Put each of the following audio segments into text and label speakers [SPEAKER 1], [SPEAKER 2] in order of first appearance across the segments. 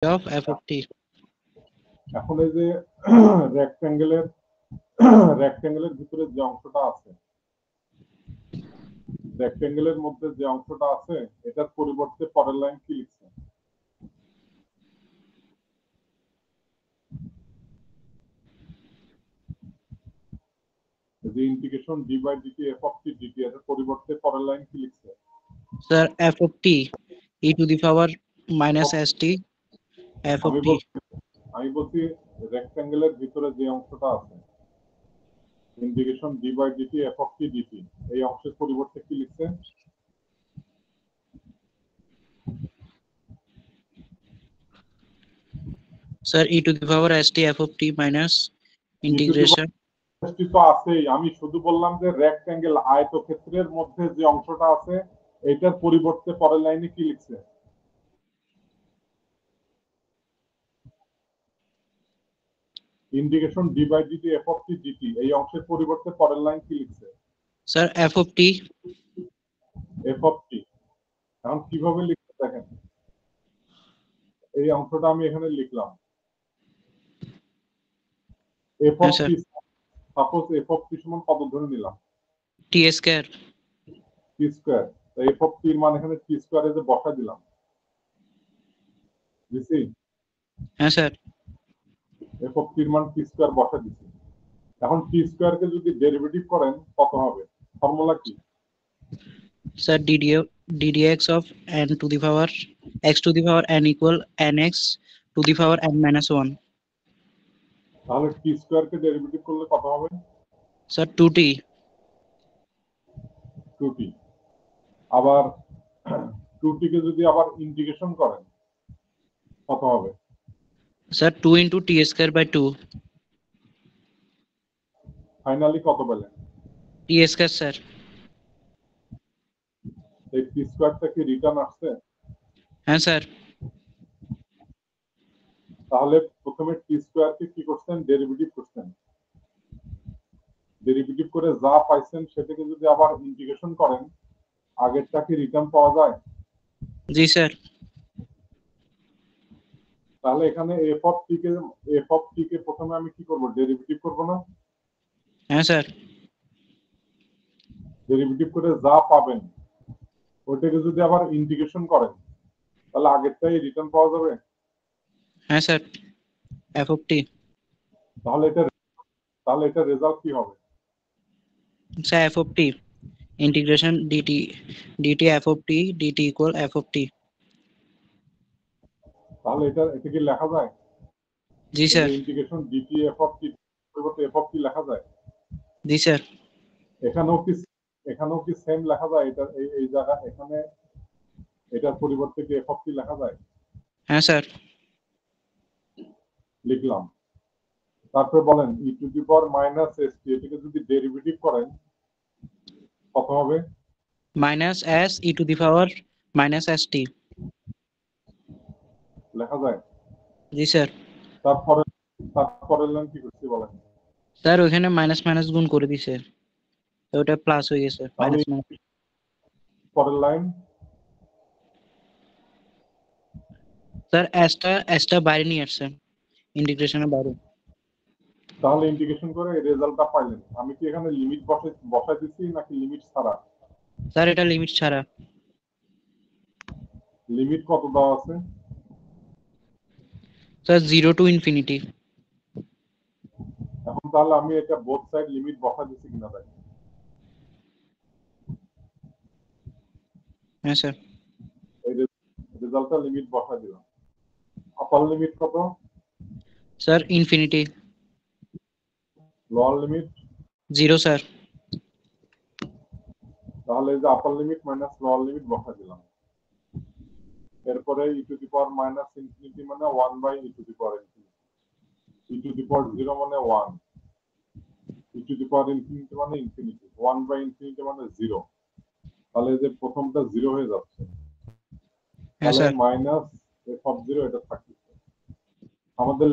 [SPEAKER 1] of f of t.
[SPEAKER 2] এখন এই যে রেক্ট্যাঙ্গেলের ভিতরে যে অংশটা আছে, রেক্ট্যাঙ্গেলের মধ্যে যে অংশটা আছে এটার পরিবর্তে পরের লাইন কি লিখছে? যে integration d by dt f of t dt এর পরিবর্তে পরের লাইন কি লিখছে?
[SPEAKER 1] Sir, f of t e to the power minus st f of t.
[SPEAKER 2] আমি বলছি রেক্ট্যাঙ্গেলের ভিতরে যে অংশটা আছে integration d by dt f of t dt এই অংশের পরিবর্তে কি লিখছে?
[SPEAKER 1] Sir, e to the power st f of t minus integration.
[SPEAKER 2] তো আছেই, আমি শুধু বললাম যে রেক্ট্যাঙ্গেল আয়তক্ষেত্রের মধ্যে যে অংশটা আছে এটার পরিবর্তে পরের লাইনে কি লিখছে? Integration d by dt f of t dt এই অংশের পরিবর্তে পরের লাইন কি লিখছে?
[SPEAKER 1] Sir, f of t.
[SPEAKER 2] f of t এখন কিভাবে লিখতে দেখেন, এই অংশটা আমি এখানে লিখলাম f of t, suppose f of t সমান কত ধরে নিলাম?
[SPEAKER 1] t square.
[SPEAKER 2] t স্কয়ার, তাই f of t এর মান এখানে t স্কয়ারে যে বসা দিলাম, বুঝছি?
[SPEAKER 1] হ্যাঁ স্যার।
[SPEAKER 2] f of t এর মান t স্কয়ার বসা দিছি। এখন t স্কয়ার কে যদি ডেরিভেটিভ করেন কত হবে? ফর্মুলা কি?
[SPEAKER 1] Sir ddx of n to the power x to the power n equal nx to the power n minus 1.
[SPEAKER 2] তাহলে t স্কয়ার কে ডেরিভেটিভ করলে কত হবে?
[SPEAKER 1] Sir 2t.
[SPEAKER 2] 2t। আবার 2t কে যদি আবার ইন্টিগ্রেশন করেন কত হবে?
[SPEAKER 1] Sir 2 into t square by 2.
[SPEAKER 2] Finally কত পেলেন?
[SPEAKER 1] t square sir.
[SPEAKER 2] এই t স্কয়ারটা কি রিটার্ন আসছে?
[SPEAKER 1] হ্যাঁ স্যার।
[SPEAKER 2] তাহলে প্রথমে t স্কয়ার কে কি করছেন? ডেরিভেটিভ করছেন। ডেরিভেটিভ করে যা পাইছেন সেটাকে যদি আবার ইন্টিগ্রেশন করেন আগেরটা কি রিটার্ন পাওয়া যায়?
[SPEAKER 1] জি স্যার।
[SPEAKER 2] তাহলে এখানে f of t কে প্রথমে আমি কি করব? ডেরিভেটিভ করব না?
[SPEAKER 1] হ্যাঁ স্যার।
[SPEAKER 2] ডেরিভেটিভ করে যা পাবেন ওইটাকে যদি আবার ইন্টিগ্রেশন করেন তাহলে আগেরটাই রিটার্ন পাওয়া যাবে?
[SPEAKER 1] হ্যাঁ স্যার। f of t.
[SPEAKER 2] তাহলে এটা রেজাল্ট কি হবে?
[SPEAKER 1] Sir f of t integration dt f of t dt equal f of t.
[SPEAKER 2] তাহলে এটা কি লেখা যায়?
[SPEAKER 1] জি sir.
[SPEAKER 2] Integration dt f of t পরিবর্তে f of t লেখা যায়?
[SPEAKER 1] জি স্যার।
[SPEAKER 2] এখানেও কি সেম লেখা যায়? এটা এই জায়গা এখানে এটার পরিবর্তে কি f of t লেখা যায়?
[SPEAKER 1] হ্যাঁ স্যার।
[SPEAKER 2] লিখলাম। তারপর বলেন e to the power minus st এটাকে যদি ডেরিভেটিভ করেন কত হবে?
[SPEAKER 1] minus s e to the power minus st.
[SPEAKER 2] লেখা যায়?
[SPEAKER 1] জি স্যার।
[SPEAKER 2] তারপরে লাইন কি করছি বলেন?
[SPEAKER 1] স্যার ওখানে মাইনাস মাইনাস গুণ করে দিছে, তো ওটা প্লাস হয়ে গেছে। Minus minus.
[SPEAKER 2] পরের লাইন
[SPEAKER 1] স্যার এসটা বাইরে নিয়ে আসছে, ইন্টিগ্রেশনের বাইরে।
[SPEAKER 2] তাহলে ইন্টিগ্রেশন করে রেজাল্টটা পাইলেন। আমি কি এখানে লিমিট বসাই দিচ্ছি নাকি লিমিট ছাড়া?
[SPEAKER 1] স্যার এটা লিমিট ছাড়া।
[SPEAKER 2] লিমিট কত দেওয়া আছে?
[SPEAKER 1] Sir 0 to infinity.
[SPEAKER 2] এখন তাহলে আমি এটা বোথ সাইড লিমিট বসাই দিচ্ছি কিনা দেখেন।
[SPEAKER 1] হ্যাঁ স্যার।
[SPEAKER 2] এই রেজাল্টটা লিমিট বসাই দিলাম। আপার লিমিট কত?
[SPEAKER 1] Sir infinity.
[SPEAKER 2] Lower limit?
[SPEAKER 1] 0 sir.
[SPEAKER 2] তাহলে এই যে upper limit minus lower limit বসাই দিলাম। এরপরে e to the power minus infinity মানে 1 by e to the power infinity, e to the power 0 মানে 1, e to the power infinity মানে infinity, 1 by infinity মানে 0। তাহলে এই যে প্রথমটা 0 হয়ে যাচ্ছে,
[SPEAKER 1] হ্যাঁ
[SPEAKER 2] তাহলে
[SPEAKER 1] স্যার।
[SPEAKER 2] মাইনাস f of 0 এটা থাকছে। আমাদের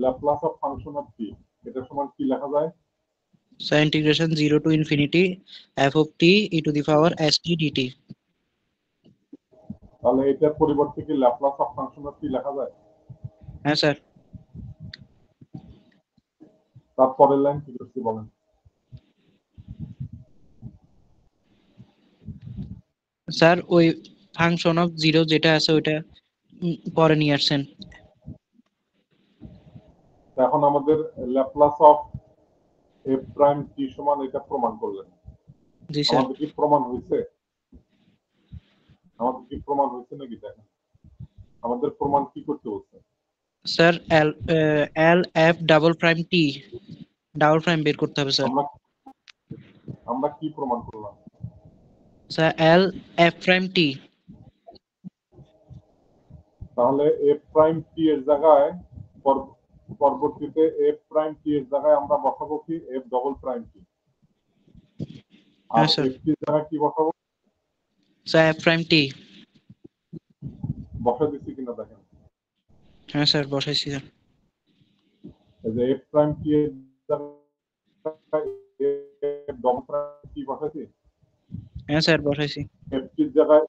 [SPEAKER 2] Laplace of function of t এটা সমান কি লেখা যায়?
[SPEAKER 1] Sir integration 0 to infinity f of t e to the power st dt.
[SPEAKER 2] তাহলে এটার পরিবর্তে কি ল্যাপ্লাস অফ ফাংশন অফ টি লেখা যায়?
[SPEAKER 1] হ্যাঁ স্যার।
[SPEAKER 2] তারপরের লাইন কি করছি বলেন?
[SPEAKER 1] স্যার ওই ফাংশন অফ জিরো যেটা আছে ওইটা পরে নিয়ে আসছেন।
[SPEAKER 2] এখন আমাদের Laplace of F prime T সমান এটা প্রমাণ করলেন।
[SPEAKER 1] জি স্যার।
[SPEAKER 2] আমাদের কি প্রমাণ হয়েছে? আমাদের কি প্রমাণ হয়েছে নাকি দেখেন? আমাদের প্রমাণ কি করতে বলছে?
[SPEAKER 1] Sir L F double prime T double prime বের করতে হবে স্যার।
[SPEAKER 2] আমরা আমরা কি প্রমাণ করলাম?
[SPEAKER 1] স্যার এল এফ প্রাইম টি।
[SPEAKER 2] তাহলে এফ প্রাইম টি এর জায়গায় পরবর্তীতে এফ প্রাইম টি এর জায়গায় আমরা বসাবো কি এফ ডবল প্রাইম টি, আর
[SPEAKER 1] হ্যাঁ স্যার।
[SPEAKER 2] এফ টির জায়গায় কি বসাবো?
[SPEAKER 1] স্যার এফ প্রাইম টি।
[SPEAKER 2] বসা দিচ্ছি কিনা দেখেন।
[SPEAKER 1] হ্যাঁ স্যার বসাইছি স্যার।
[SPEAKER 2] এই যে এফ প্রাইম টি এর জায়গায় এফ ডবল প্রাইম টি বসাইছি।
[SPEAKER 1] হ্যাঁ স্যার বসাইছি।
[SPEAKER 2] এফ টির জায়গায়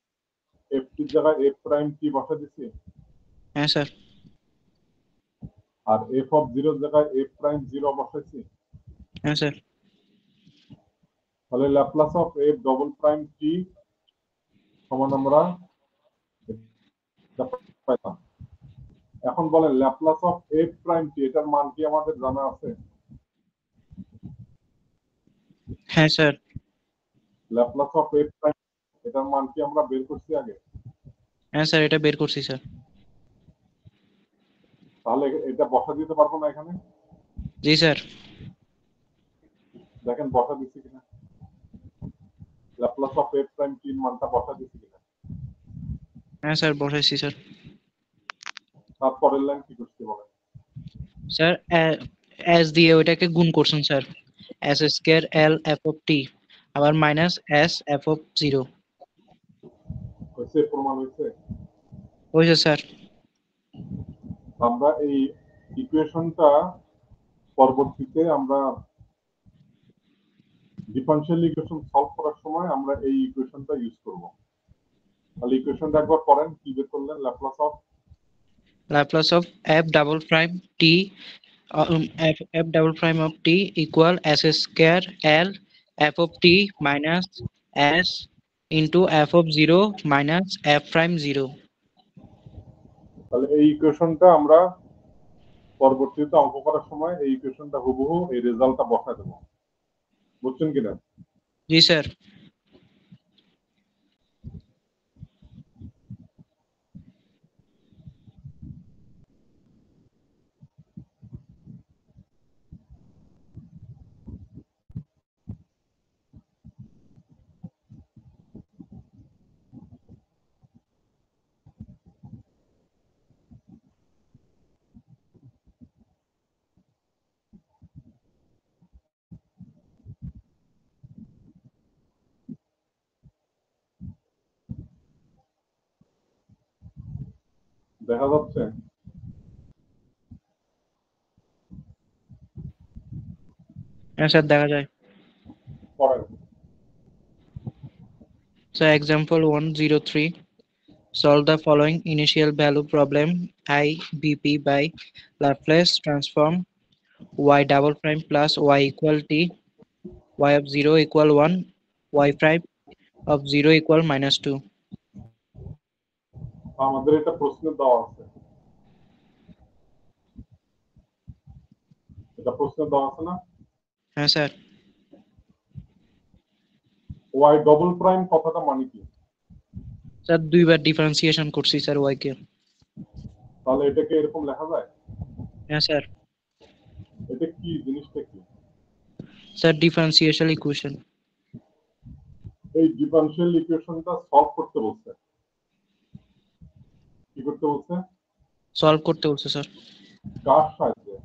[SPEAKER 2] এফ প্রাইম টি বসা দিচ্ছি,
[SPEAKER 1] হ্যাঁ স্যার।
[SPEAKER 2] আর এফ অফ জিরোর জায়গায় এফ প্রাইম জিরো বসাইছি।
[SPEAKER 1] হ্যাঁ স্যার।
[SPEAKER 2] তাহলে Laplace of F double prime T সমান আমরা এটা পাইলাম। এখন বলেন Laplace of F prime T এটার মান কি আমাদের জানা আছে?
[SPEAKER 1] হ্যাঁ sir.
[SPEAKER 2] Laplace of F prime এটার মান কি আমরা বের করছি আগে?
[SPEAKER 1] হ্যাঁ স্যার এটা বের করছি স্যার।
[SPEAKER 2] তাহলে এটা বসা দিতে পারবো না এখানে?
[SPEAKER 1] জি স্যার।
[SPEAKER 2] দেখেন বসা দিচ্ছি কিনা, ল্যাপ্লাস অফ এফ প্রাইম টির মানটা বসা দিচ্ছি কিনা।
[SPEAKER 1] হ্যাঁ স্যার বসাইছি স্যার।
[SPEAKER 2] তারপরের লাইন কি করতে বলেন?
[SPEAKER 1] স্যার এস দিয়ে ওইটাকে গুণ করছেন sir. S square L F of T আবার minus S F of zero.
[SPEAKER 2] হয়েছে? প্রমাণ হয়েছে?
[SPEAKER 1] হয়েছে স্যার।
[SPEAKER 2] আমরা এই ইকুয়েশনটা পরবর্তীতে আমরা ডিফারেনশিয়াল ইকুয়েশন সলভ করার সময় আমরা এই ইকুয়েশনটা ইউজ করব। তাহলে ইকুয়েশনটা একবার করেন, কি বের করলেন?
[SPEAKER 1] Laplace of F double prime T f double prime of t equal s square l f of t minus s into f of 0 minus f prime 0.
[SPEAKER 2] তাহলে এই ইকুয়েশনটা আমরা পরবর্তীতে অঙ্ক করার সময় এই ইকুয়েশনটা হুবহু এই রেজাল্টটা বসায় দেবো। বুঝছেন কিনা?
[SPEAKER 1] জি স্যার।
[SPEAKER 2] দেখা যাচ্ছে?
[SPEAKER 1] হ্যাঁ স্যার দেখা যায়।
[SPEAKER 2] পরেন।
[SPEAKER 1] So example 103, solve the following initial value problem I BP by Laplace transform y double prime plus y equal t, y of 0 equal 1, y prime of 0 equal minus 2.
[SPEAKER 2] আমাদের এটা প্রশ্ন দেওয়া আছে, এটা প্রশ্ন দেওয়া আছে না?
[SPEAKER 1] হ্যাঁ স্যার।
[SPEAKER 2] ওয়াই ডবল প্রাইম কথাটা মানে কি?
[SPEAKER 1] স্যার দুইবার ডিফারেন্সিয়েশন করছি স্যার y কে।
[SPEAKER 2] তাহলে এটাকে এরকম লেখা যায়?
[SPEAKER 1] হ্যাঁ স্যার।
[SPEAKER 2] এটা কি জিনিসটা কি?
[SPEAKER 1] Sir differentiation equation.
[SPEAKER 2] এই ডিফারেনশিয়াল ইকুয়েশনটা সলভ করতে বলছে। কি করতে বলছে?
[SPEAKER 1] সলভ করতে বলছে স্যার।
[SPEAKER 2] কার সাহায্যে?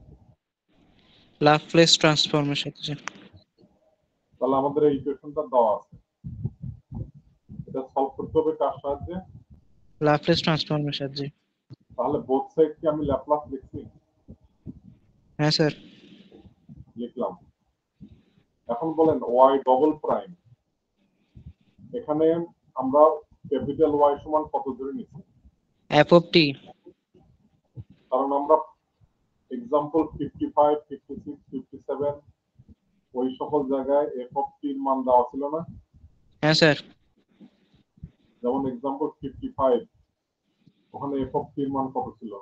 [SPEAKER 1] লাপ্লেস ট্রান্সফর্মের সাথে স্যার।
[SPEAKER 2] তাহলে আমাদের এই ইকুয়েশনটা দেওয়া আছে, এটা সলভ করতে হবে কার সাহায্যে?
[SPEAKER 1] লাপ্লেস ট্রান্সফর্মের সাহায্যে।
[SPEAKER 2] তাহলে বোথ সাইড কি আমি ল্যাপ্লাস লিখছি?
[SPEAKER 1] হ্যাঁ স্যার।
[SPEAKER 2] লিখলাম। এখন বলেন ওয়াই ডবল প্রাইম, এখানে আমরা ক্যাপিটাল ওয়াই সমান কত ধরে নিচ্ছি?
[SPEAKER 1] f of t
[SPEAKER 2] কারণ আমরা এক্সাম্পল 55, 56, 57 ওই সকল জায়গায় এফ অফ টি এর মান দেওয়া ছিল না।
[SPEAKER 1] হ্যাঁ স্যার
[SPEAKER 2] যেমন এক্সাম্পল 55 ওখানে এফ অফ টি এর মান কত ছিল?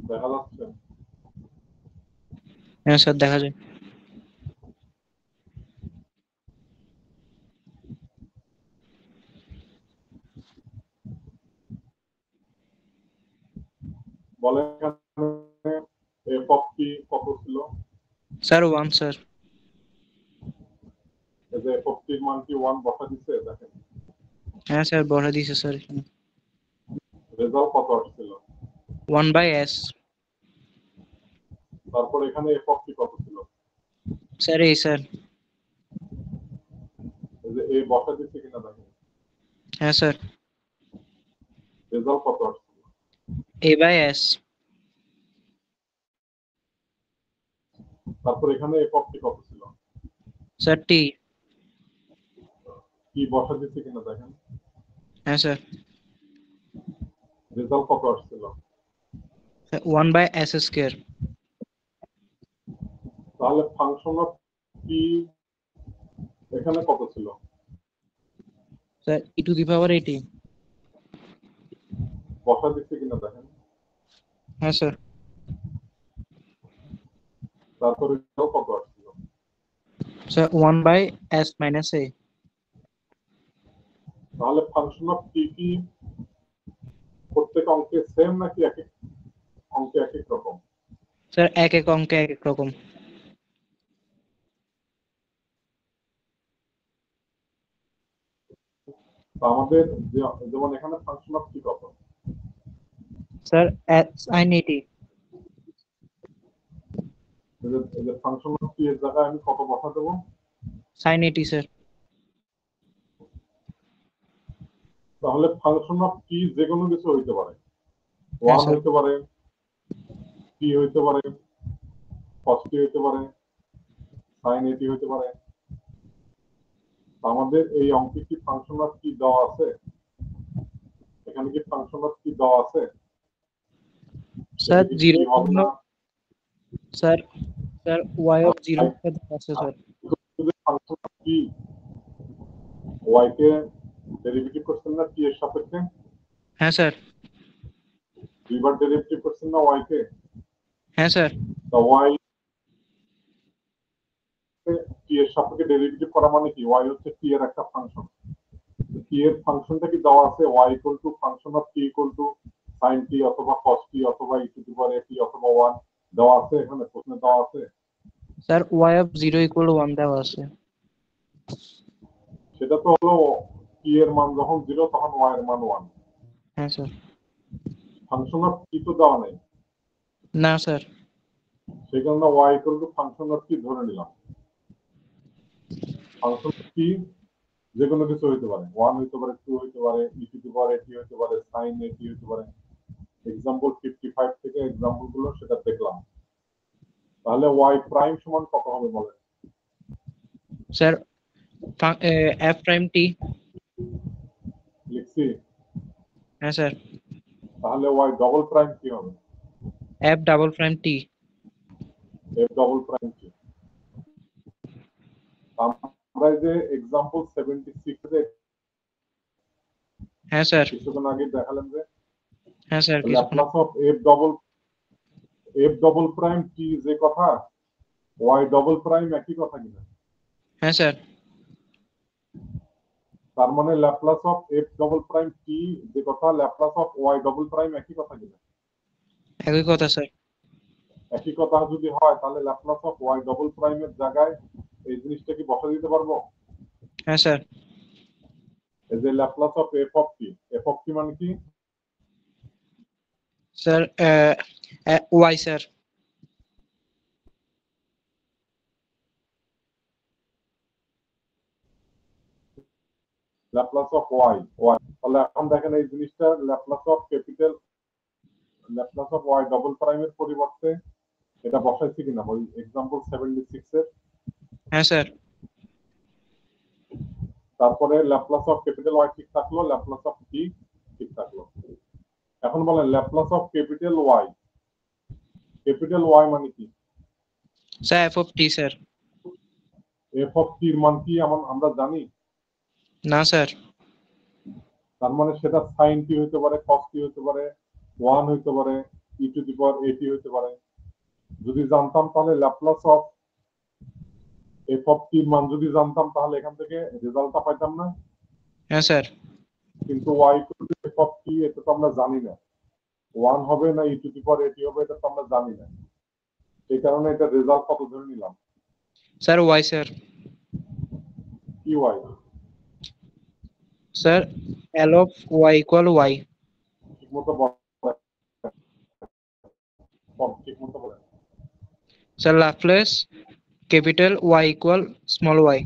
[SPEAKER 2] দেখা যাচ্ছে?
[SPEAKER 1] হ্যাঁ স্যার দেখা যায়
[SPEAKER 2] বলে এফ অফ টি কত ছিল?
[SPEAKER 1] স্যার 1 স্যার
[SPEAKER 2] এই যে এফ অফ টি এর মান কি 1 বসা দিচ্ছে দেখেন।
[SPEAKER 1] হ্যাঁ স্যার বড় দিছে স্যার এখানে
[SPEAKER 2] রেজাল্ট কত আসছিল?
[SPEAKER 1] 1/s
[SPEAKER 2] তারপর এখানে এফ অফ টি কত ছিল?
[SPEAKER 1] স্যার এই স্যার
[SPEAKER 2] এই যে এ বসা দিচ্ছে কিনা দেখেন।
[SPEAKER 1] হ্যাঁ স্যার
[SPEAKER 2] রেজাল্ট কত আসছিল?
[SPEAKER 1] a/s
[SPEAKER 2] তারপর এখানে এফ অফ টি কত ছিল?
[SPEAKER 1] স্যার t
[SPEAKER 2] কি বসা দিচ্ছে কিনা দেখেন।
[SPEAKER 1] হ্যাঁ স্যার
[SPEAKER 2] রেজাল্ট কত আসছিল?
[SPEAKER 1] 1/s স্কয়ার
[SPEAKER 2] তাহলে ফাংশন অফ টি এখানে কত ছিল?
[SPEAKER 1] স্যার e⁻৮t
[SPEAKER 2] বসা দিচ্ছে কিনা দেখেন।
[SPEAKER 1] হ্যাঁ স্যার
[SPEAKER 2] তারপরে কত আসছিল?
[SPEAKER 1] স্যার 1/s minus a
[SPEAKER 2] তাহলে ফাংশন অফ টি কি প্রত্যেক অঙ্কে সেম নাকি এক এক অঙ্কে এক এক রকম?
[SPEAKER 1] স্যার এক এক অঙ্কে এক এক রকম
[SPEAKER 2] তো আমাদের যেমন এখানে ফাংশন অফ টি কত?
[SPEAKER 1] স্যার sin 80
[SPEAKER 2] এই যে ফাংশন অফ টি এর জায়গায় আমি কত বসা দেবো?
[SPEAKER 1] sin 80 স্যার
[SPEAKER 2] তাহলে ফাংশন অফ টি যে কোনো কিছু হইতে পারে,
[SPEAKER 1] হ্যাঁ
[SPEAKER 2] 1
[SPEAKER 1] স্যার
[SPEAKER 2] হইতে পারে, টি হইতে পারে, cos টি হইতে পারে, sin 80 হইতে পারে। আমাদের এই অঙ্কে কি ফাংশন অফ টি দেওয়া আছে? এখানে কি ফাংশন অফ টি দেওয়া আছে?
[SPEAKER 1] স্যার
[SPEAKER 2] এটা কি
[SPEAKER 1] 0
[SPEAKER 2] টি হবে না?
[SPEAKER 1] স্যার স্যার y of 0 আছে sir
[SPEAKER 2] function of T Y কে ডেরিভেটিভ করছেন না টি এর সাপেক্ষে?
[SPEAKER 1] হ্যাঁ স্যার
[SPEAKER 2] দুইবার ডেরিভেটিভ করছেন না ওয়াই কে?
[SPEAKER 1] হ্যাঁ স্যার
[SPEAKER 2] তা ওয়াই টি এর সাপেক্ষে ডেরিভেটিভ করা মানে কি? ওয়াই হচ্ছে টি এর একটা ফাংশন। টি এর ফাংশনটা কি দেওয়া আছে? Y equal to function of T equal to sine T অথবা কস টি অথবা ই টু দি পাওয়ার টি অথবা 1 দেওয়া আছে এখানে প্রশ্নে দেওয়া আছে?
[SPEAKER 1] Sir y of 0 equal to 1 দেওয়া আছে
[SPEAKER 2] সেটা তো হলো টি এর মান যখন 0 তখন ওয়াই এর মান 1।
[SPEAKER 1] হ্যাঁ স্যার
[SPEAKER 2] ফাংশন অফ টি তো দেওয়া নেই,
[SPEAKER 1] না স্যার
[SPEAKER 2] সেই কারণে Y equal to function of T ধরে নিলাম। ফাংশন অফ টি যে কোনো কিছু হইতে পারে, 1 হইতে পারে, 2 হইতে পারে, ই টু দি পাওয়ার টি হইতে পারে, সাইন টি হইতে পারে। এক্সাম্পল 55 থেকে এক্সাম্পল গুলো সেটা দেখলাম। তাহলে ওয়াই প্রাইম সমান কত হবে বলেন?
[SPEAKER 1] স্যার f prime t
[SPEAKER 2] লিখছি।
[SPEAKER 1] হ্যাঁ স্যার
[SPEAKER 2] তাহলে ওয়াই ডবল প্রাইম কি হবে?
[SPEAKER 1] f double prime t
[SPEAKER 2] F double prime কি? আমরা যে এক্সাম্পল 76 এ
[SPEAKER 1] হ্যাঁ স্যার
[SPEAKER 2] কিছুক্ষণ আগে দেখালাম যে
[SPEAKER 1] হ্যাঁ স্যার কিছুক্ষণ
[SPEAKER 2] Laplace of F double prime T যে কথা, ওয়াই ডবল প্রাইম একই কথা কিনা?
[SPEAKER 1] হ্যাঁ স্যার
[SPEAKER 2] তার মানে Laplace of F double prime T যে কথা, Laplace of Y double prime একই কথা কিনা?
[SPEAKER 1] একই কথা স্যার
[SPEAKER 2] একই কথা যদি হয় তাহলে ল্যাপলাস অফ ওয়াই ডবল প্রাইমের জায়গায় এই জিনিসটা কি বসা দিতে পারবো?
[SPEAKER 1] হ্যাঁ স্যার।
[SPEAKER 2] এই যে Laplace of F of T মানে কি?
[SPEAKER 1] Sir Y sir.
[SPEAKER 2] Laplace of Y. তাহলে এখন দেখেন এই জিনিসটা ল্যাপ্লাস অফ ওয়াই ডবল প্রাইমের পরিবর্তে এটা বসাইছি কিনা ওই এক্সাম্পল 76 এর।
[SPEAKER 1] হ্যাঁ স্যার।
[SPEAKER 2] তারপরে ল্যাপ্লাস অফ ক্যাপিটাল ওয়াই ঠিক থাকলো, ল্যাপ্লাস অফ টি ঠিক থাকলো। এখন বলেন ল্যাপ্লাস অফ ক্যাপিটাল ওয়াই মানে কি?
[SPEAKER 1] Sir F of T sir.
[SPEAKER 2] F of টির মান কি আমরা জানি?
[SPEAKER 1] না স্যার।
[SPEAKER 2] তার মানে সেটা সাইন টি হইতে পারে, কস টি হইতে পারে, ওয়ান হইতে পারে, ই টু দি পাওয়ার এটি হইতে পারে। যদি জানতাম তাহলে ল্যাপ্লাস অফ এফ অফ টির মান যদি জানতাম তাহলে এখান থেকে রেজাল্টটা পাইতাম না।
[SPEAKER 1] হ্যাঁ স্যার।
[SPEAKER 2] কিন্তু ওয়াই টু এফ অফ টি এটা তো আমরা জানি না, ওয়ান হবে না ই টু দি পাওয়ার এটি হবে এটা তো আমরা জানি না। সেই কারণে এটা রেজাল্ট কত ধরে নিলাম?
[SPEAKER 1] Sir Y sir.
[SPEAKER 2] কি Y?
[SPEAKER 1] Sir L of Y equal Y.
[SPEAKER 2] ঠিক মতো বলেন, ঠিক মতো বলেন।
[SPEAKER 1] Sir Laplace capital Y equal small Y.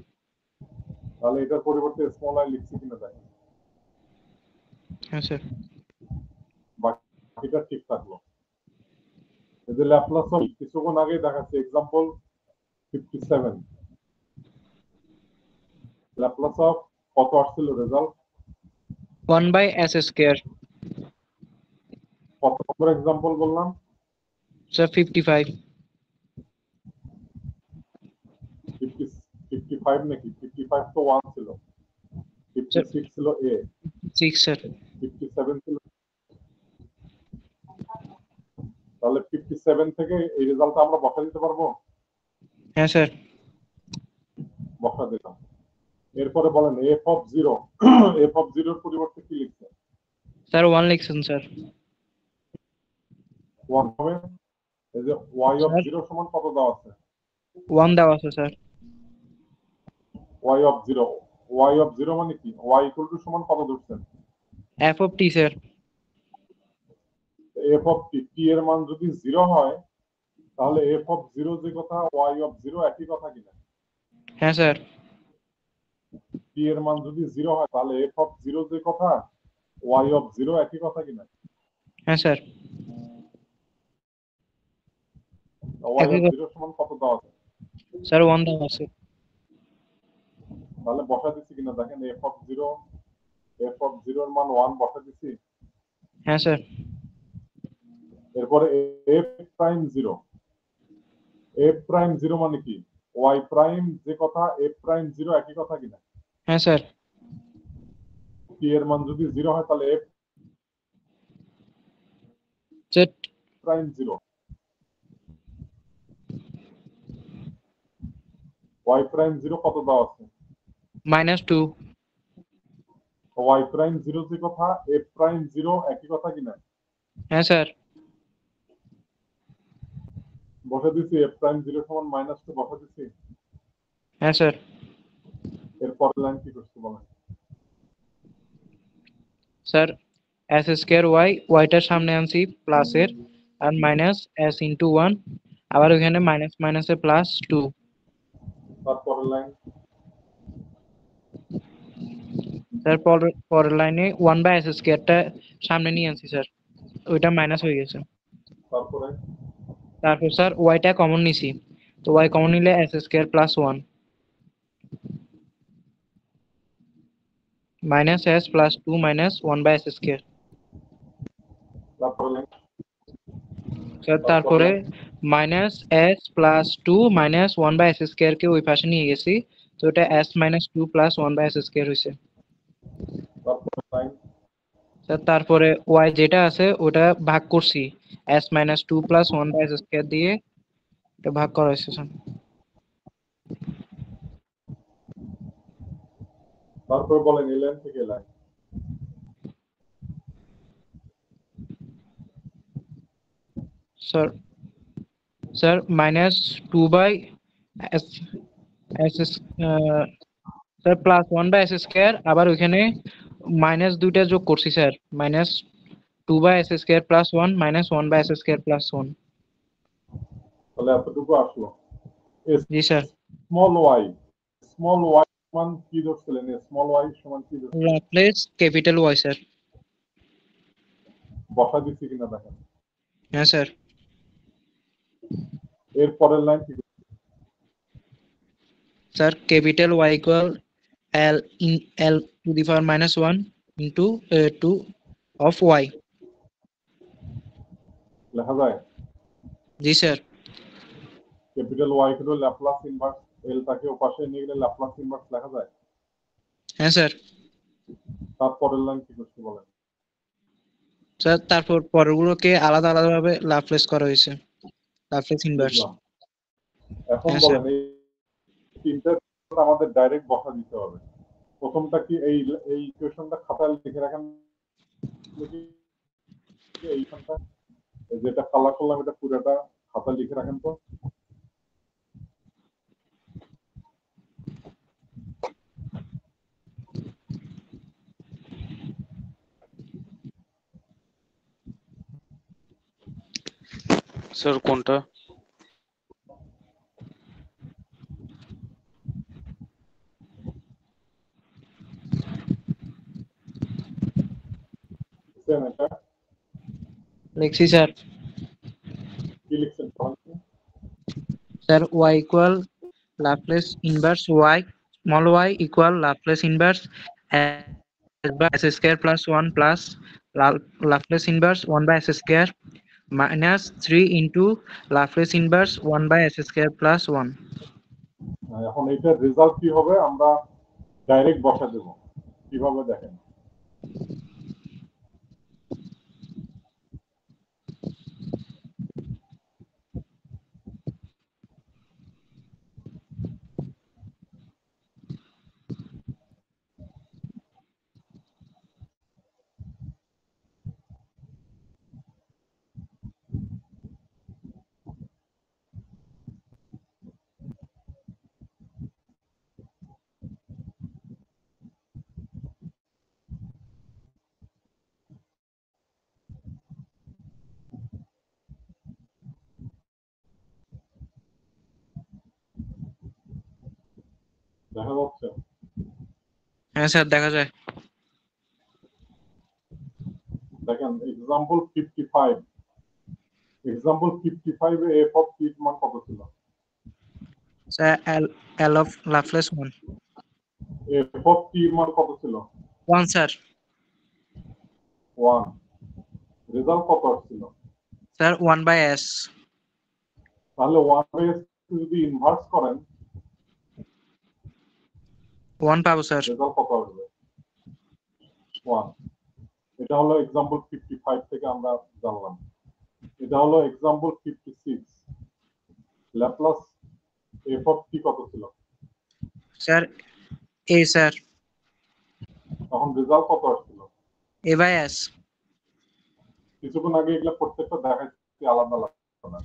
[SPEAKER 2] তাহলে এটার পরিবর্তে স্মল আই লিখছি কিনা দেখেন।
[SPEAKER 1] হ্যাঁ স্যার।
[SPEAKER 2] বাকিটা ঠিক থাকলো। এই যে ল্যাপ্লাস অফ কিছুক্ষণ আগে দেখাচ্ছে এক্সাম্পল 57, ল্যাপ্লাস অফ কত আসছিল রেজাল্ট?
[SPEAKER 1] 1/s²।
[SPEAKER 2] কত নম্বর এক্সাম্পল বললাম?
[SPEAKER 1] স্যার 55।
[SPEAKER 2] 55 নাকি? 55 তো 1 ছিল,
[SPEAKER 1] স্যার
[SPEAKER 2] 56 ছিল এ,
[SPEAKER 1] 6 স্যার।
[SPEAKER 2] 57 ছিল। তাহলে 57 থেকে এই রেজাল্টটা আমরা বসা দিতে পারবো?
[SPEAKER 1] হ্যাঁ স্যার।
[SPEAKER 2] বসা দিলাম। এরপরে বলেন F of zero, F of জিরোর পরিবর্তে কি লিখছে?
[SPEAKER 1] স্যার 1 লিখছেন স্যার।
[SPEAKER 2] 1 হবে। এই যে ওয়াই অফ
[SPEAKER 1] স্যার
[SPEAKER 2] জিরো সমান কত দেওয়া আছে?
[SPEAKER 1] 1 দেওয়া আছে sir.
[SPEAKER 2] Y of zero, Y of zero মানে কি? ওয়াই ইকুয়াল টু সমান কত ধরছেন?
[SPEAKER 1] F of T sir.
[SPEAKER 2] F of T, T এর মান যদি জিরো হয় তাহলে এফ অফ জিরো যে কথা ওয়াই অফ জিরো একই কথা কিনা?
[SPEAKER 1] হ্যাঁ স্যার।
[SPEAKER 2] টি এর মান যদি জিরো হয় তাহলে এফ অফ জিরো যে কথা ওয়াই অফ জিরো একই কথা কিনা?
[SPEAKER 1] হ্যাঁ স্যার।
[SPEAKER 2] ওয়াই
[SPEAKER 1] একই
[SPEAKER 2] অফ
[SPEAKER 1] কথা।
[SPEAKER 2] জিরো সমান কত দেওয়া আছে?
[SPEAKER 1] স্যার 1 দেওয়া আছে।
[SPEAKER 2] তাহলে বসা দিচ্ছি কিনা দেখেন, এফ অফ জিরোর মান 1 বসা দিচ্ছি।
[SPEAKER 1] হ্যাঁ স্যার।
[SPEAKER 2] এরপরে F prime zero, F prime zero মানে কি? ওয়াই প্রাইম যে কথা এফ প্রাইম জিরো একই কথা কিনা?
[SPEAKER 1] হ্যাঁ স্যার।
[SPEAKER 2] টি এর মান যদি জিরো হয় তাহলে F
[SPEAKER 1] sir
[SPEAKER 2] prime zero, Y prime zero কত দেওয়া আছে?
[SPEAKER 1] -2।
[SPEAKER 2] ওয়াই প্রাইম জিরো যে কথা এফ প্রাইম জিরো একই কথা কিনা?
[SPEAKER 1] হ্যাঁ স্যার।
[SPEAKER 2] বসে দিচ্ছি এফ প্রাইম জিরো সমান -2 বসে দিচ্ছি।
[SPEAKER 1] হ্যাঁ স্যার।
[SPEAKER 2] এরপরের লাইন কি করতে বলেন?
[SPEAKER 1] স্যার s² ওয়াই, ওয়াইটার সামনে আনছি প্লাসের আর মাইনাস s ইন্টু 1, আবার ওখানে মাইনাস মাইনাসে +2।
[SPEAKER 2] তারপরের লাইন?
[SPEAKER 1] স্যার পরের লাইনে 1/s²টা সামনে নিয়ে আনছি স্যার, ওইটা মাইনাস হয়ে গেছে।
[SPEAKER 2] তারপরে
[SPEAKER 1] তারপর স্যার ওয়াইটা কমন নিছি, তো ওয়াই কমন নিলে s² +1 minus s +2 minus 1/s²।
[SPEAKER 2] তারপরে লাইন?
[SPEAKER 1] স্যার
[SPEAKER 2] তারপরে
[SPEAKER 1] তারপরে
[SPEAKER 2] line?
[SPEAKER 1] Minus s +2 minus 1/s² কে ওই পাশে নিয়ে গেছি, তো এটা s -2 +1/s² হয়েছে।
[SPEAKER 2] তারপরে লাইন?
[SPEAKER 1] স্যার তারপরে ওয়াই যেটা আছে ওটা ভাগ করছি s -2 +1/s² দিয়ে, এটা ভাগ করা হয়েছে স্যার।
[SPEAKER 2] তারপরে বলেন এই লাইন থেকে line?
[SPEAKER 1] Sir sir -2/s s sir plus 1 by S square, আবার ওইখানে মাইনাস দুইটা যোগ করছি sir, minus 2 by S square plus 1 minus 1 by S square plus 1।
[SPEAKER 2] তাহলে এতটুকু আসলো।
[SPEAKER 1] জি স্যার।
[SPEAKER 2] স্মল ওয়াই সমান কি ধরছিলেন? স্মল ওয়াই সমান কি ধরছিলেন?
[SPEAKER 1] লাপ্লেস ক্যাপিটাল ওয়াই স্যার।
[SPEAKER 2] বসা দিচ্ছি কিনা দেখেন।
[SPEAKER 1] হ্যাঁ স্যার।
[SPEAKER 2] এর পরের লাইন কি?
[SPEAKER 1] Sir capital Y equal L in L to the power minus 1 into 2 of Y.
[SPEAKER 2] লেখা যায়?
[SPEAKER 1] জি স্যার।
[SPEAKER 2] ক্যাপিটাল ওয়াই কে ল্যাপ্লাস ইনভার্স এল টাকে ওপাশে নিয়ে গেলে ল্যাপ্লাস ইনভার্স লেখা যায়।
[SPEAKER 1] হ্যাঁ স্যার।
[SPEAKER 2] তারপরের লাইন কি করতে বলেন?
[SPEAKER 1] স্যার তারপর পরেরগুলোকে আলাদা আলাদাভাবে লাপ্লেস করা হয়েছে, লাপ্লেস ইনভার্স।
[SPEAKER 2] বুঝলাম। এখন
[SPEAKER 1] হ্যাঁ স্যার।
[SPEAKER 2] বলেন এই তিনটা আমাদের ডাইরেক্ট বসা দিতে হবে। প্রথমটা কি এই ইকুয়েশনটা খাতায় লিখে রাখেন দেখি। এইখানটা যেটা কালার করলাম এটা পুরোটা খাতায় লিখে রাখেন তো।
[SPEAKER 3] স্যার কোনটা?
[SPEAKER 2] লিখছেন এটা?
[SPEAKER 1] লিখছি স্যার।
[SPEAKER 2] কি লিখছেন?
[SPEAKER 1] Sir y equal Laplace inverse y, small y equal Laplace inverse s by s square plus 1 plus Laplace inverse 1 by s square minus 3 into Laplace inverse 1 by s square plus 1।
[SPEAKER 2] এখন এটার result কি হবে আমরা direct বসা দেব। কিভাবে দেখেন? দেখা যাচ্ছে?
[SPEAKER 1] হ্যাঁ স্যার দেখা যায়।
[SPEAKER 2] দেখেন এক্সাম্পল 55 এ এফ অফ টি মান কত ছিল?
[SPEAKER 1] Sir L of Laplace 1।
[SPEAKER 2] F of T মান কত ছিল?
[SPEAKER 1] 1 স্যার।
[SPEAKER 2] 1। রেজাল্ট কত আসছিল?
[SPEAKER 1] Sir 1 by s।
[SPEAKER 2] তাহলে 1 বাই এস যদি ইনভার্স করেন
[SPEAKER 1] 1 পাবো স্যার।
[SPEAKER 2] রেজাল্ট কত আসবে? 1। এটা হলো এক্সাম্পল 55 থেকে আমরা জানলাম। এটা হলো example 56। Laplace F of T কত ছিল?
[SPEAKER 1] Sir a sir.
[SPEAKER 2] তখন রেজাল্ট কত আসছিল?
[SPEAKER 1] a by s।
[SPEAKER 2] কিছুক্ষণ আগে এগুলা প্রত্যেকটা দেখাচ্ছি আলাদা আলাদা।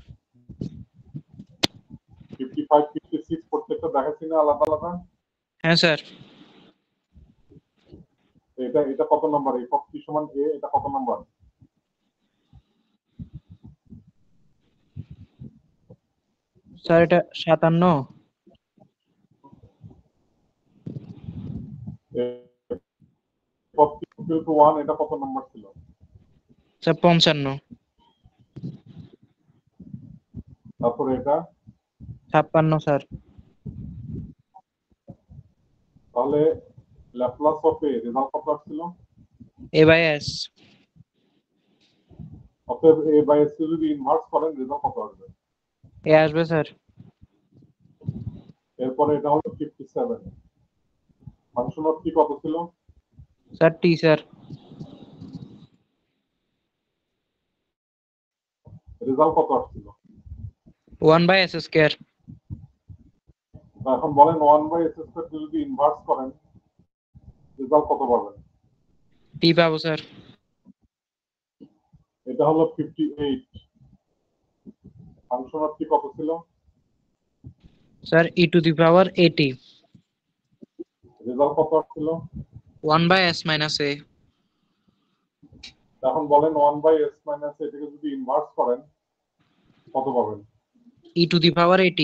[SPEAKER 2] 55 56 প্রত্যেকটা দেখাচ্ছি না আলাদা আলাদা?
[SPEAKER 1] হ্যাঁ স্যার।
[SPEAKER 2] এটা কত নাম্বার? এফ অফ টি সমান এ, এটা কত নাম্বার?
[SPEAKER 1] স্যার এটা 57।
[SPEAKER 2] F of T equal two 1 এটা কত নাম্বার ছিল?
[SPEAKER 1] স্যার 55।
[SPEAKER 2] তারপরে এটা
[SPEAKER 1] 56 স্যার।
[SPEAKER 2] তাহলে ল্যাপ্লাস অফ এ রেজাল্ট কত আসছিল?
[SPEAKER 1] a by s।
[SPEAKER 2] অতএব এ বাই এস যদি ইনভার্স করেন রেজাল্ট কত আসবে?
[SPEAKER 1] a আসবে স্যার।
[SPEAKER 2] এরপরে এটা হলো 57। ফাংশন অফ টি কত ছিল?
[SPEAKER 1] Sir t sir.
[SPEAKER 2] রেজাল্ট কত আসছিল?
[SPEAKER 1] 1 বাই s স্কয়ার।
[SPEAKER 2] এখন বলেন 1 বাই এস স্কয়ার যদি ইনভার্স করেন রেজাল্ট কত পাবেন?
[SPEAKER 1] t পাবো স্যার।
[SPEAKER 2] এটা হলো 58। ফাংশন অফ টি কত ছিল?
[SPEAKER 1] Sir e to the power 80।
[SPEAKER 2] Result কত আসছিল?
[SPEAKER 1] 1 by s minus a.
[SPEAKER 2] এখন বলেন 1 বাই এস মাইনাস এটাকে যদি ইনভার্স করেন কত পাবেন?
[SPEAKER 1] e to the power at.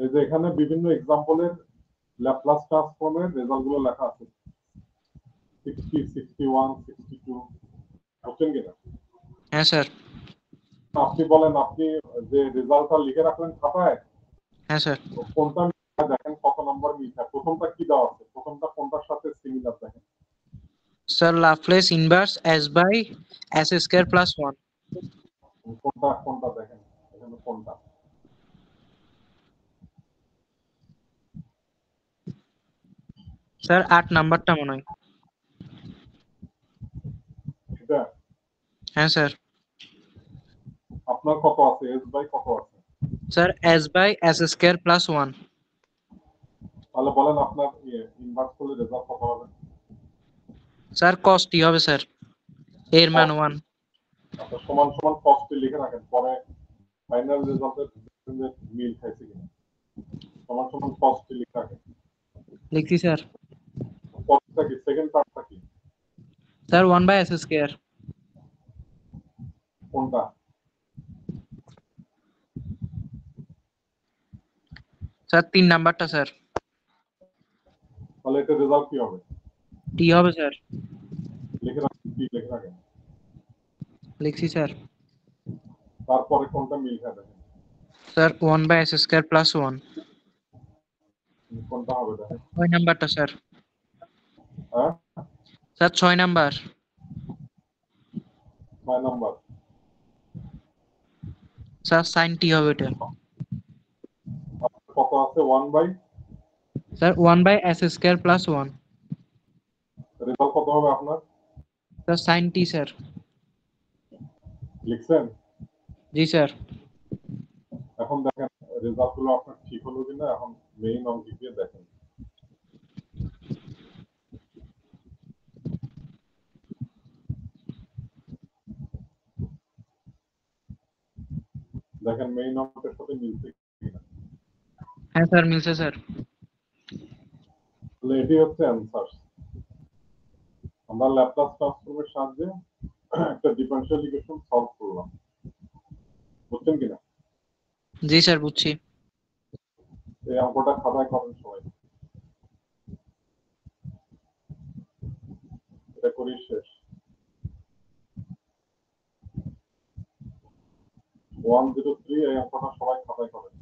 [SPEAKER 2] এই যে এখানে বিভিন্ন এক্সাম্পলের ল্যাপ্লাস ট্রান্সফর্মের রেজাল্টগুলো লেখা আছে 60, 61, 62 বুঝছেন কিনা?
[SPEAKER 1] হ্যাঁ স্যার।
[SPEAKER 2] আপনি বলেন আপনি যে রেজাল্টটা লিখে রাখলেন খাতায়
[SPEAKER 1] হ্যাঁ স্যার।
[SPEAKER 2] কোনটা দেখেন কত নম্বর মিলছে, প্রথমটা কি দেওয়া আছে, প্রথমটা কোনটার সাথে সিমিলার দেখেন।
[SPEAKER 1] Sir Laplace inverse s by s square plus 1.
[SPEAKER 2] কোনটা কোনটা দেখেন এখানে কোনটা?
[SPEAKER 1] স্যার 8 নাম্বারটা মনে হয়।
[SPEAKER 2] এটা
[SPEAKER 1] হ্যাঁ স্যার।
[SPEAKER 2] আপনার কত আছে, এস বাই কত আছে?
[SPEAKER 1] Sir s by s square plus 1.
[SPEAKER 2] তাহলে বলেন আপনার ইনভার্স করলে রেজাল্ট কত হবে?
[SPEAKER 1] স্যার cos t হবে স্যার, এর মান 1.
[SPEAKER 2] আচ্ছা সমান সমান কস্টে লিখে রাখেন, পরে ফাইনাল রেজাল্টের মিল খাইছে কিনা সমান সমান কস্টে লিখে রাখেন।
[SPEAKER 1] লিখছি স্যার।
[SPEAKER 2] কস্টটা কি, সেকেন্ড পার্টটা কি?
[SPEAKER 1] Sir 1 by s square.
[SPEAKER 2] কোনটা?
[SPEAKER 1] স্যার 3 নাম্বারটা স্যার।
[SPEAKER 2] তাহলে এটা রেজাল্ট কি হবে?
[SPEAKER 1] t হবে স্যার।
[SPEAKER 2] লিখে রাখেন, কি লিখে রাখেন।
[SPEAKER 1] লিখছি স্যার।
[SPEAKER 2] তারপরে কোনটা মিল খাবে?
[SPEAKER 1] Sir 1 by s square plus 1.
[SPEAKER 2] কোনটা হবে দেখেন।
[SPEAKER 1] 6 নাম্বারটা স্যার।
[SPEAKER 2] হ্যাঁ
[SPEAKER 1] sir 6 number.
[SPEAKER 2] 6 number.
[SPEAKER 1] Sir sin t হবে এটা।
[SPEAKER 2] কত আছে 1 by?
[SPEAKER 1] Sir 1 by s square plus 1.
[SPEAKER 2] Result কত হবে আপনার?
[SPEAKER 1] Sir sin t sir.
[SPEAKER 2] লিখছেন?
[SPEAKER 1] জি স্যার।
[SPEAKER 2] এখন দেখেন রেজাল্ট গুলো আপনার ঠিক হলো কিনা, এখন মেইন অঙ্ক দিয়ে দেখেন। দেখেন মেইন অঙ্কের সাথে মিলছে কিনা।
[SPEAKER 1] হ্যাঁ স্যার মিলছে স্যার।
[SPEAKER 2] তাহলে এটি হচ্ছে অ্যান্সার। আমরা ল্যাপ্লাস ট্রান্সফর্মের সাহায্যে একটা ডিফারেনশিয়াল ইকুয়েশন সলভ করলাম, বুঝছেন কিনা?
[SPEAKER 1] জি স্যার বুঝছি।
[SPEAKER 2] এই অঙ্কটা খাতায় করেন সবাই। এটা করি শেষ। 103 এই অঙ্কটা সবাই খাতায় করেন।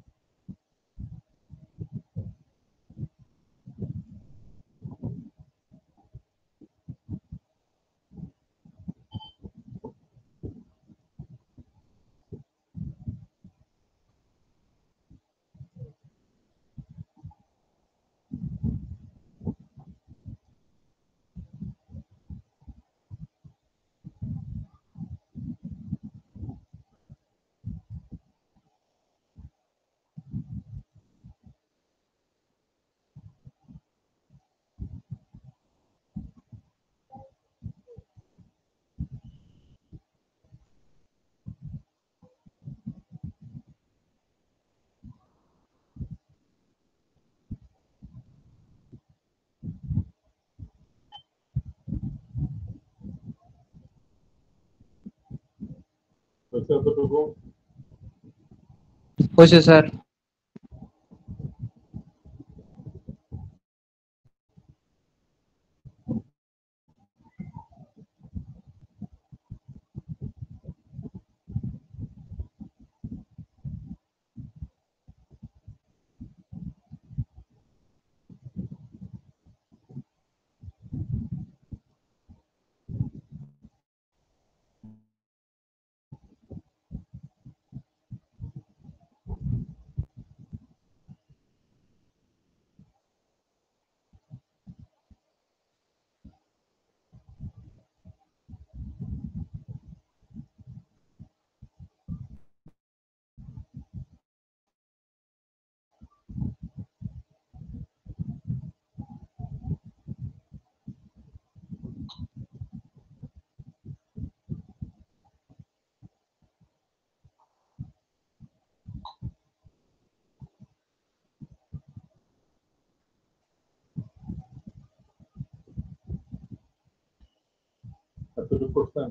[SPEAKER 2] হচ্ছে এতটুকু।
[SPEAKER 1] হয়েছে স্যার।
[SPEAKER 2] এতটুকু করছেন?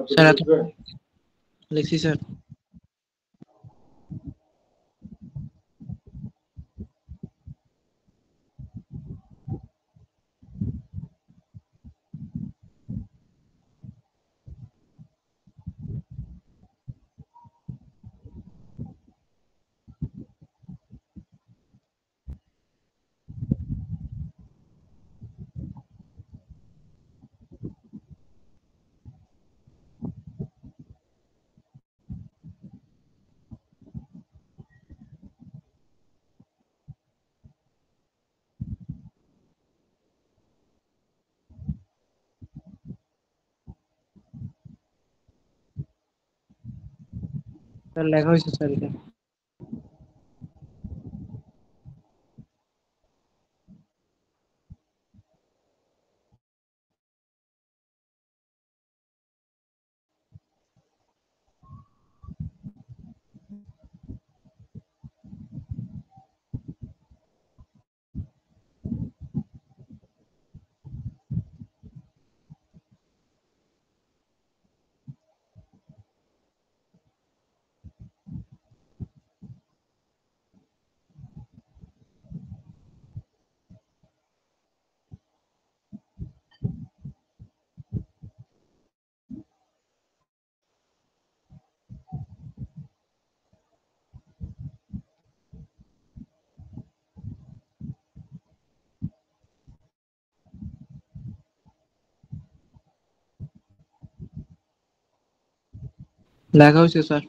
[SPEAKER 1] স্যার
[SPEAKER 2] এতটুকু
[SPEAKER 1] এত
[SPEAKER 2] হচ্ছে?
[SPEAKER 1] লিখছি স্যার। স্যার লেখা হয়েছে স্যার এটা। লেখা হয়েছে স্যার।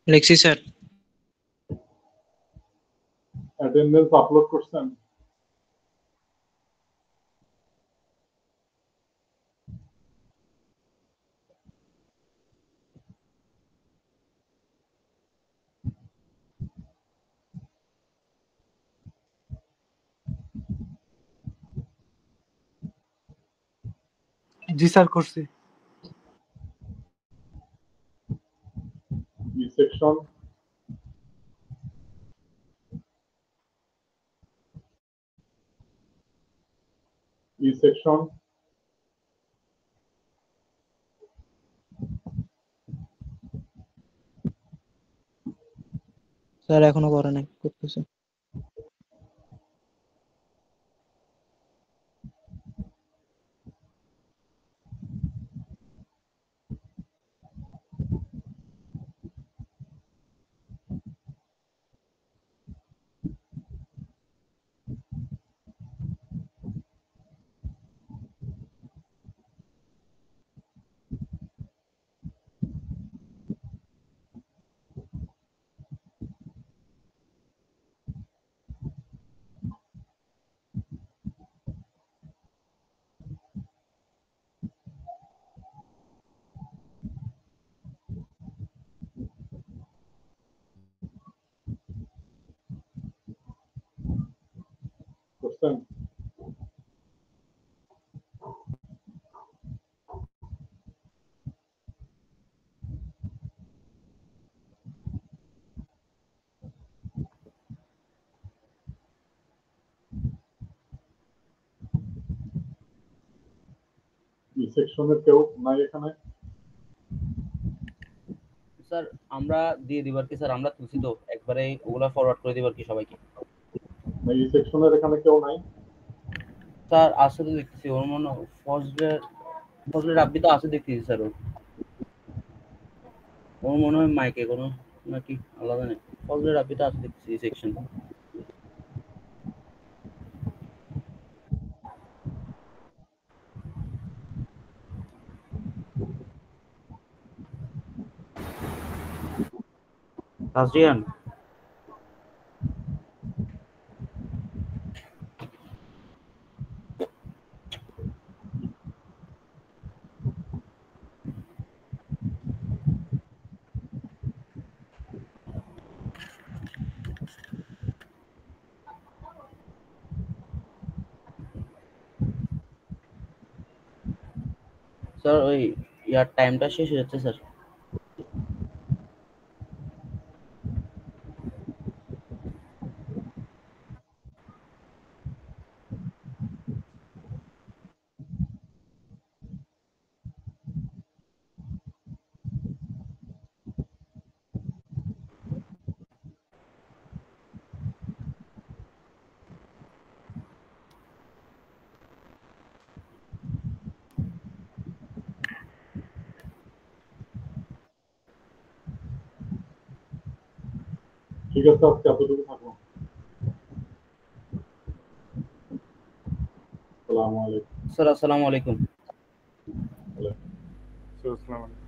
[SPEAKER 1] লিখছি স্যার।
[SPEAKER 2] অ্যাটেন্ডেন্স আপলোড করছেন?
[SPEAKER 4] জি স্যার করছি।
[SPEAKER 2] ই সেকশন ই সেকশন
[SPEAKER 1] স্যার এখনো করে নাই, করতেছে।
[SPEAKER 2] করছেন? ই সেকশনের কেউ নাই এখানে?
[SPEAKER 5] স্যার আমরা দিয়ে দিবার কি স্যার, আমরা তুলছি তো একবারে ওগুলা ফরওয়ার্ড করে দিবার কি সবাইকে?
[SPEAKER 2] না, ই সেকশনের এখানে কেউ নাই?
[SPEAKER 5] স্যার আসলে দেখতেছি ওর মনে ফজলের রাব্বি তো আছে দেখতেছি স্যার। ওর মনে হয় মাইকে কোনো নাকি আলাদা নেই। ফজলের রাব্বি তো আছে দেখতেছি সেকশন। তাজরিয়ান স্যার ওই ইয়ার টাইমটা শেষ হয়ে যাচ্ছে স্যার।
[SPEAKER 2] ঠিক আছে, আজকে এতটুকু থাকবো। আসসালামু আলাইকুম।
[SPEAKER 5] স্যার আসসালামু আলাইকুম।
[SPEAKER 2] ওয়ালাইকুম।
[SPEAKER 3] So, Assalamu alaikum.